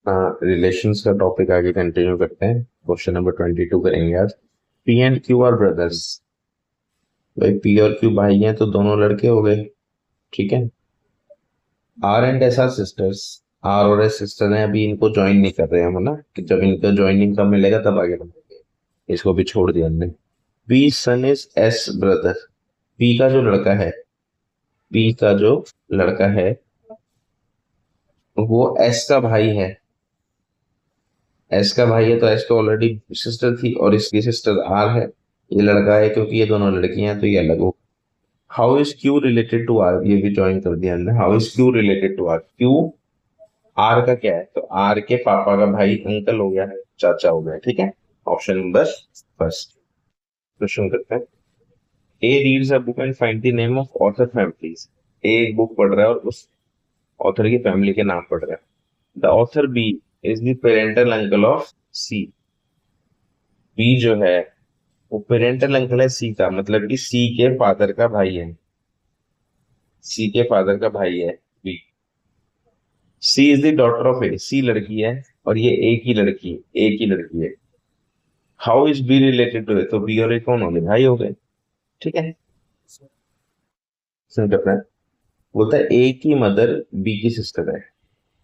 Relations का topic आगे continue करते हैं। क्वेश्चन नंबर 22 करेंगे आज। P and Q are brothers. भाई पी और क्यू भाई हैं तो दोनों लड़के हो गए, ठीक है। R and S are sisters. R और एस सिस्टर हैं, अभी इनको ज्वाइन नहीं कर रहे हैं हम, है ना, कि जब इनका ज्वाइनिंग कब मिलेगा तब आगे बढ़ेंगे। इसको भी छोड़ दिया हमने। B son is S brother. P का जो लड़का है, पी का जो लड़का है वो एस का भाई है। एस का भाई है तो एस तो ऑलरेडी सिस्टर थी और इसकी सिस्टर आर है। ये लड़का है क्योंकि ये दोनों लड़कियां हैं तो ये अलग हो। How is Q related to R, ये भी ज्वाइन कर दिया हमने। How is Q related to R. Q R का क्या है, तो आर के पापा का भाई अंकल हो गया है, चाचा हो गया, ठीक है। Option number first. क्वेश्चन करते हैं। A reads a book and find the name of author families. A एक बुक पढ़ रहा है और उस ऑथर की फैमिली के नाम पढ़ रहा है। The author B is the parental uncle of C. B जो है वो पेरेंटल अंकल है सी का, मतलब कि सी के फादर का भाई है। सी के फादर का भाई है B. C is the daughter of A. C लड़की है और ये ए की लड़की है, ए की लड़की है। How is B related to A, तो बी और ए कौन हो गए, भाई हो गए, ठीक है। सुन करना है। बोलता है ए की मदर बी की सिस्टर है।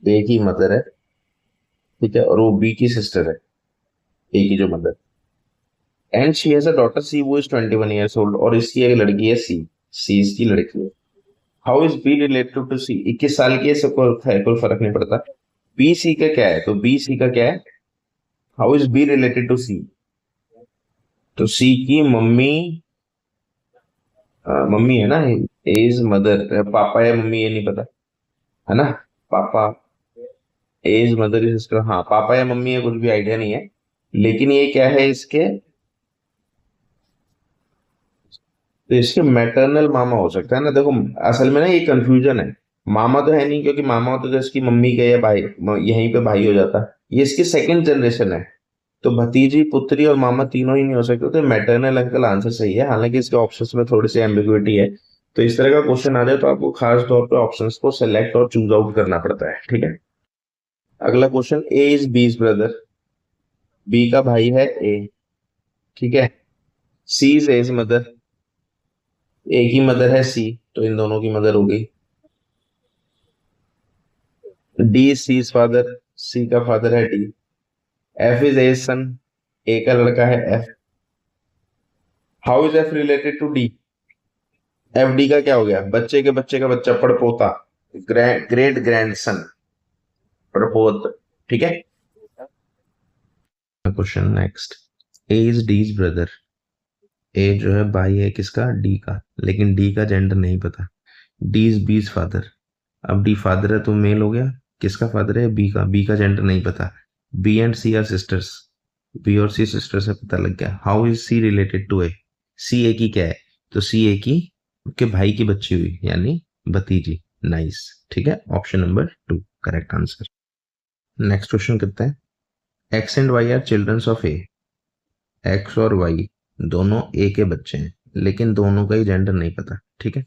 ए की मदर है, ठीक है, और वो बी की सिस्टर है, ए की जो mother. And she has a daughter C, वो इज 21 ईयर्स ओल्ड, और इसकी एक लड़की है सी। सी इसकी लड़की है। How is B related to C. 21 साल की है, सबको है, कोई फर्क नहीं पड़ता। बी सी का क्या है, तो बी सी का क्या है। How is B related to C, तो सी की मम्मी, मम्मी है ना, इज मदर। पापा या मम्मी ये नहीं पता, है ना। पापा इज मदर इज सिस्टर, हाँ पापा या मम्मी है, कुछ भी आइडिया नहीं है। लेकिन ये क्या है इसके, तो इसके मैटरनल मामा हो सकता है ना। देखो असल में ना ये कंफ्यूजन है। मामा तो है नहीं, क्योंकि मामा होता तो इसकी मम्मी का या भाई, यहीं पे भाई हो जाता। ये इसकी सेकंड जनरेशन है, तो भतीजी पुत्री और मामा तीनों ही नहीं हो सकते, तो मैटरनल अंकल आंसर सही है। हालांकि इसके ऑप्शंस में थोड़ी सी एम्बिग्युइटी है, तो इस तरह का क्वेश्चन आ जाए तो आपको खास तौर पे ऑप्शंस को सेलेक्ट और चूज आउट करना पड़ता है, ठीक है। अगला क्वेश्चन। ए इज बीज ब्रदर। बी का भाई है ए, ठीक है। C is A's mother. A की मदर है सी, तो इन दोनों की मदर हो गई। D is C's father. C का फादर है D. F is A's son. A का लड़का है F. How is F related to D. F D का क्या हो गया, बच्चे के बच्चे का बच्चा, पड़पोता, ग्रेट ग्रैंड सन, पड़पोत, ठीक है। Question next. A is D's brother. A जो है भाई है किसका, डी का, लेकिन डी का जेंडर नहीं पता। डी इज बीज फादर। अब डी फादर है तो मेल हो गया, किसका फादर है, बी का, बी का जेंडर नहीं पता। B and C are sisters. B और सी सिस्टर से पता लग गया। How is C related to A. C A की क्या है, तो सी ए की के भाई की बच्ची हुई, यानी भतीजी। नाइस, ठीक है। Option number 2 correct answer. Next question करते हैं। X and Y are childrens of A. X और वाई दोनों ए के बच्चे हैं, लेकिन दोनों का ही जेंडर नहीं पता, ठीक है।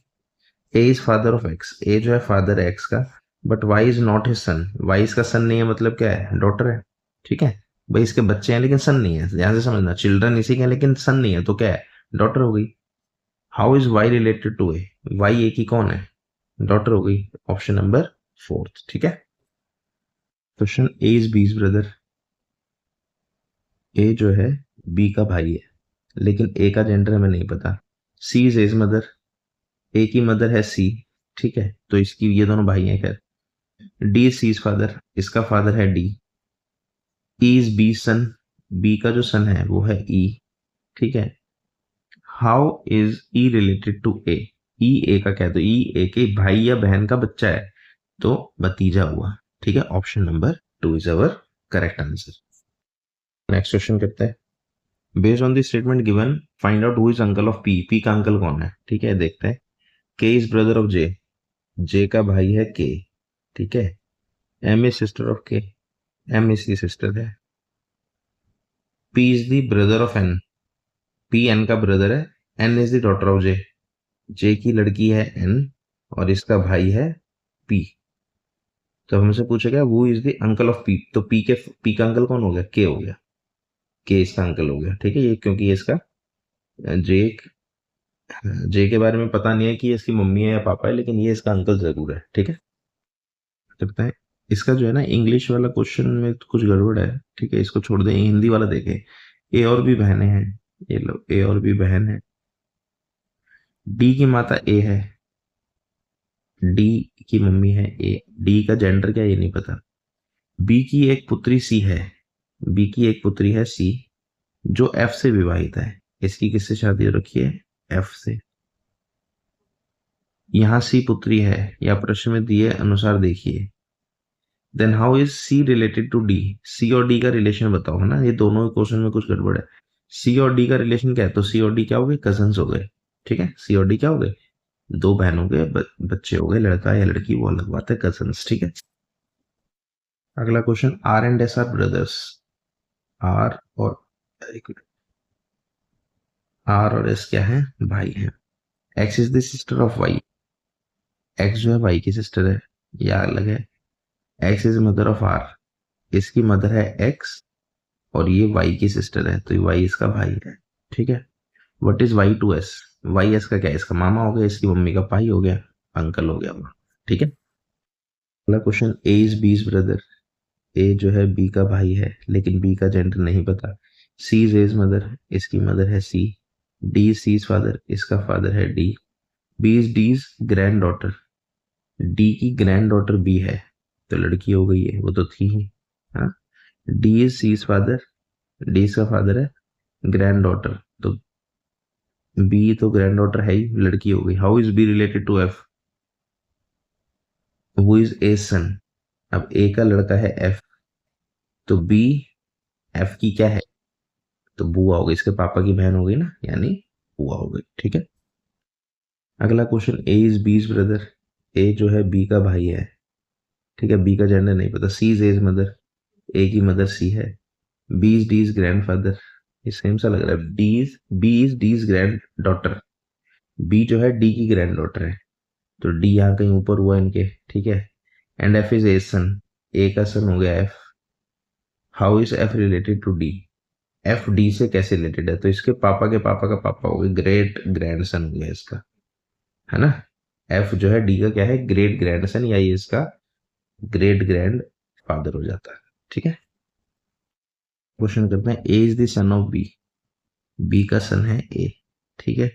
A is father of X. A जो है फादर है एक्स का, but Y is not his son. Y इसका सन नहीं है, मतलब क्या है, डॉटर है, ठीक है। भाई इसके बच्चे हैं लेकिन सन नहीं है, ध्यान से समझना, चिल्ड्रन इसी के हैं लेकिन सन नहीं है, तो क्या है, डॉटर हो गई। How is Y related to A. Y A की कौन है, डॉटर हो गई। ऑप्शन नंबर 4, ठीक है। क्वेश्चन। ए इज बीज ब्रदर। ए जो है बी का भाई है, लेकिन ए का जेंडर हमें नहीं पता। C is A's mother. A की मदर है सी, ठीक है, तो इसकी ये दोनों भाई हैं, खैर। D is C's father. इसका फादर है D. E is B son. B का जो सन है वो है ई, ठीक है। How is E related to A. E A का क्या है, तो ई ए के भाई या बहन का बच्चा है, तो भतीजा हुआ, ठीक है। Option number 2 is our correct answer. Next question करते हैं। Based on the statement given find out who is uncle of P. P का अंकल कौन है, ठीक है, देखते हैं। K is brother of J. J का भाई है के, ठीक है। M is sister of K. M इसकी सिस्टर है। P is the brother of N. P N का ब्रदर है। N is the daughter of J. जे की लड़की है एन और इसका भाई है पी, तो हमसे पूछेगा who is the uncle of P, तो पी का अंकल कौन हो गया? के हो गया, के इसका अंकल हो गया, ठीक है। ये क्योंकि ये इसका जे जे के बारे में पता नहीं है कि ये इसकी मम्मी है या पापा है, लेकिन ये इसका अंकल जरूर है, ठीक है। करते हैं इसका जो है ना इंग्लिश वाला क्वेश्चन में तो कुछ गड़बड़ है, ठीक है, इसको छोड़ दें, हिंदी वाला देखें। ए और बी बहनें हैं, ये लो ए और बी बहन है, डी की माता ए है, डी की मम्मी है ए, डी का जेंडर क्या है ये नहीं पता। बी की एक पुत्री सी है, बी की एक पुत्री है सी, जो एफ से विवाहित है। इसकी किससे शादी हो रखी है? एफ से। यहाँ सी पुत्री है, या प्रश्न में दिए अनुसार देखिए। Then how is C related to D? C और डी का रिलेशन बताओ, है ना, ये दोनों क्वेश्चन में कुछ गड़बड़ है। सी और डी का रिलेशन क्या है? तो सी और डी क्या हो गए? कजन्स हो गए, ठीक है। सी और डी क्या हो गए? दो बहन हो गए, बच्चे हो गए, लड़का या लड़की वो अलग बात है, कजन्स, ठीक है। अगला question, R and S are brothers. R और आर और एस क्या है? भाई है। X is the sister of Y. X जो है वाई की सिस्टर है, या अलग है। X is mother of R, इसकी मदर है एक्स, और ये वाई की सिस्टर है, तो वाई इसका भाई है, ठीक है। What is Y to S? Y S का क्या है? इसका मामा हो गया, इसकी मम्मी का भाई हो गया, अंकल हो गया वो, ठीक है। अगला क्वेश्चन, ए इज बीज ब्रदर। ए जो है बी का भाई है, लेकिन बी का जेंडर नहीं पता। सी इज एज मदर, इसकी मदर है C. D is C's father, इसका फादर है D. B is D's granddaughter, D की ग्रैंड डॉटर बी है, तो लड़की हो गई है, वो तो थी ही। हाँ, D is C's father, D का फादर है ग्रैंड डॉटर, तो बी तो ग्रैंड डॉटर है ही, लड़की हो गई। How is B related to F? Who is A son? अब ए का लड़का है एफ, तो बी एफ की क्या है? तो बुआ हो गई, इसके पापा की बहन हो गई ना, यानी बुआ हो गई, ठीक है। अगला क्वेश्चन, ए इज बीज ब्रदर। ए जो है बी का भाई है, ठीक है, बी का जेंडर नहीं पता। C is A's mother, A की मदर सी है। B is D is grandfather, ये सेम सा लग रहा है। B is D is granddaughter, B जो है डी की ग्रैंड डॉटर है, तो डी यहाँ कहीं ऊपर हुआ इनके, ठीक है। And F is A son, A का सन हो गया F. How is F related to D? F D से कैसे रिलेटेड है? तो इसके पापा के पापा का पापा हो गया, ग्रेट ग्रैंड सन हो गया इसका, है ना। एफ जो है डी का क्या है? ग्रेट ग्रैंड सन, या ये इसका ग्रेट ग्रैंड फादर हो जाता है, ठीक है। क्वेश्चन करते हैं, A is the son of B. B का सन है ए, ठीक है।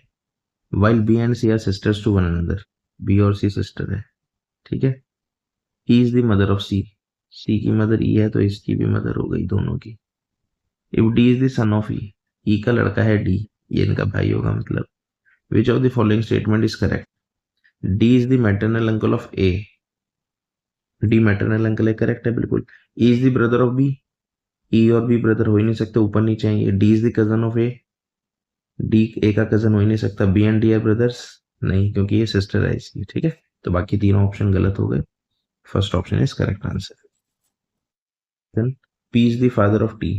While B and C are sisters to one another, B और सी सिस्टर है, ठीक है। E is the mother of C, C की मदर ई है, तो इसकी भी मदर हो गई दोनों की। If D is the son of E, E का लड़का है डी, ये इनका भाई होगा मतलब। Which of the following statement is correct? D is the maternal uncle of A, D maternal uncle है, करेक्ट है बिल्कुल। E is the brother of B, E और बी ब्रदर हो ही नहीं सकते, ऊपर नीचे आएंगे। D is the cousin of A, D A का कजन हो ही नहीं सकता। B and D are brothers, नहीं, क्योंकि ये सिस्टर है इसकी, ठीक है। तो बाकी तीनों ऑप्शन गलत हो गए, first option is correct answer. Then P is the father of T,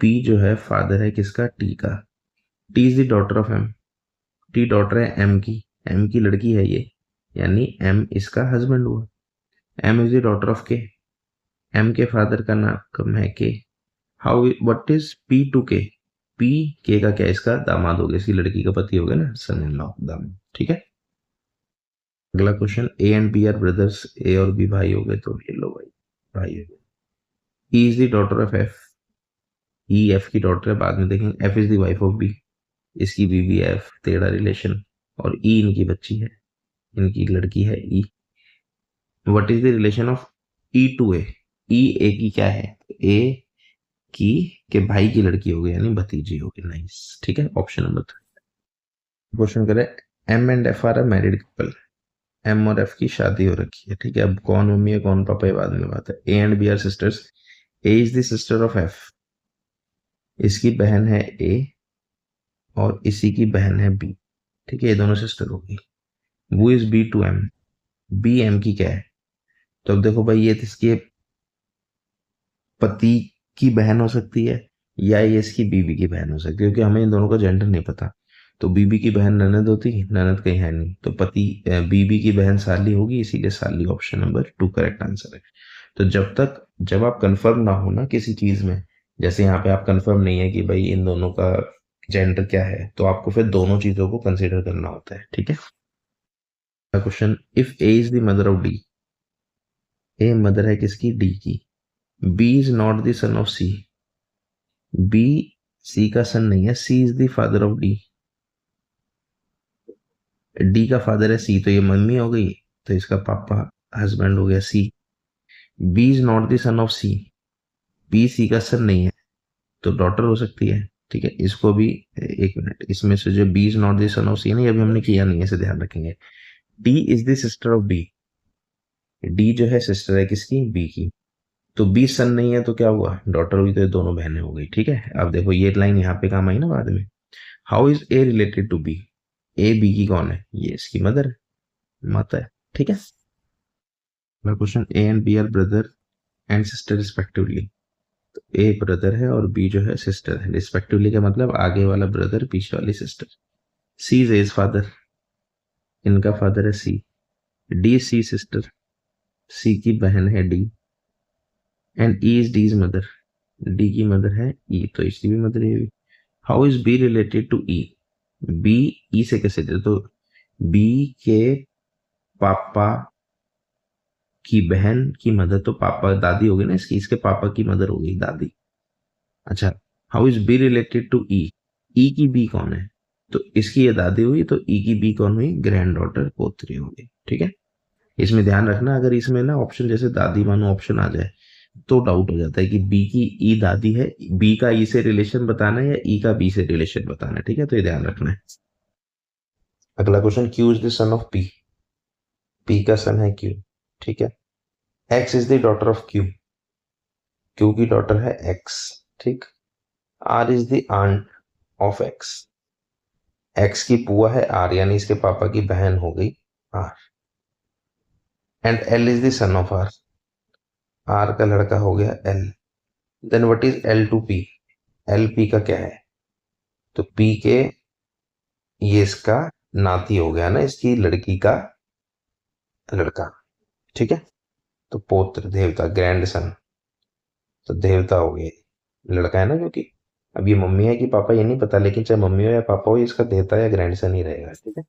P जो है फादर है किसका? टी का। T is the daughter of M, T daughter है एम की, एम की लड़की है ये, यानी एम इसका हस्बैंड हुआ। M is the daughter of K, M के फादर का नाम है K. How what is P to K? P K का क्या? इसका दामाद हो गया, इसकी लड़की का पति हो गया ना, सन इन लॉ, दामाद, ठीक है। अगला question, A and B are brothers. A और बी भाई हो गए, तो ये लो भाई, भाई हो गए। E is the daughter of F, E F की डॉटर है, बाद में देखेंगे। F is the wife of B, इसकी बीवी है एफ, तेरा रिलेशन। और ई इनकी बच्ची है, इनकी लड़की है E. What is the relation of E to A? E A की क्या है? ए की के भाई की लड़की हो गई, यानी भतीजी हो गई, नाइस, ठीक है। ऑप्शन नंबर 3 क्वेश्चन करें, M and F are a married couple. M और एफ की शादी हो रखी है, ठीक है। अब कौन मम्मी है कौन पापा है बाद में बात है। A and B are sisters, A is the sister of F, इसकी बहन है ए और इसी की बहन है बी, ठीक है, ये दोनों सिस्टर होगी। वो is B to M, B M की क्या है? तो अब देखो भाई, ये इसके पति की बहन हो सकती है, या ये इसकी बीवी की बहन हो सकती है, क्योंकि हमें इन दोनों का जेंडर नहीं पता। तो बीबी की बहन ननद होती, ननद कहीं है नहीं, तो पति बीबी की बहन साली होगी, इसीलिए साली ऑप्शन नंबर 2 करेक्ट आंसर है। तो जब आप कंफर्म ना हो ना किसी चीज में, जैसे यहाँ पे आप कंफर्म नहीं है कि भाई इन दोनों का जेंडर क्या है, तो आपको फिर दोनों चीजों को कंसिडर करना होता है, ठीक है। Question, if A is the mother of D, A mother है किसकी, डी की, B is not the son of C, B C का सन नहीं है, C is the father of D, D का फादर है सी, तो ये मम्मी हो गई, तो इसका पापा हस्बैंड हो गया C. B is not the son of C, B C का सन नहीं है, तो डॉटर हो सकती है, ठीक है। इसको भी एक मिनट, इसमें से जो B is not the son of C नहीं, अभी हमने किया नहीं है, इसे ध्यान रखेंगे। D is the sister of D, D जो है सिस्टर है किसकी, बी की, तो बी सन नहीं है तो क्या हुआ, डॉटर हुई, तो ये दोनों बहनें हो गई, ठीक है। अब देखो ये लाइन यहाँ पे काम आई ना बाद में, how is A related to B, A B की कौन है, ये इसकी मदर है, माता है, ठीक है। Question, A and B are brother and sister respectively, A brother है और बी जो है सिस्टर है, रिस्पेक्टिवली का मतलब आगे वाला ब्रदर पीछे वाली sister. C is A's father, इनका फादर है C, D C sister, C की बहन है D, and E is D's mother, D की मदर है ई, तो इसकी भी मदर है। How is B related to E, B E से कैसे रिलेटेड, तो बी के पापा की बहन की मदर, तो पापा दादी हो गई ना इसकी, इसके पापा की मदर हो गई दादी। अच्छा, how is B related to E, E की बी कौन है, तो इसकी ये दादी हुई, तो ई की बी कौन हुई, ग्रैंड डॉटर पोत्री हो गई, ठीक है। इसमें ध्यान रखना, अगर इसमें ना ऑप्शन जैसे दादी मानो ऑप्शन आ जाए, तो डाउट हो जाता है कि बी की ई दादी है, बी का ई से रिलेशन बताना है या ई का बी से रिलेशन बताना है, ठीक है, तो ये ध्यान रखना है। अगला question, Q is the son of P, P का सन है क्यू, ठीक है। X is the daughter of Q, Q की डॉटर है एक्स, ठीक। R is the aunt of X, X की बुआ है आर, यानी इसके पापा की बहन हो गई R. And L is the son of R, R का लड़का हो गया L. Then what is L to P, L P का क्या है, तो पी के ये इसका नाती हो गया ना, इसकी लड़की का लड़का, ठीक है। तो पौत्र देवता, ग्रैंड सन, तो देवता हो गए, लड़का है ना, क्योंकि अब ये मम्मी है कि पापा ये नहीं पता, लेकिन चाहे मम्मी हो या पापा हो, इसका देवता या ग्रैंड सन ही रहेगा, ठीक है।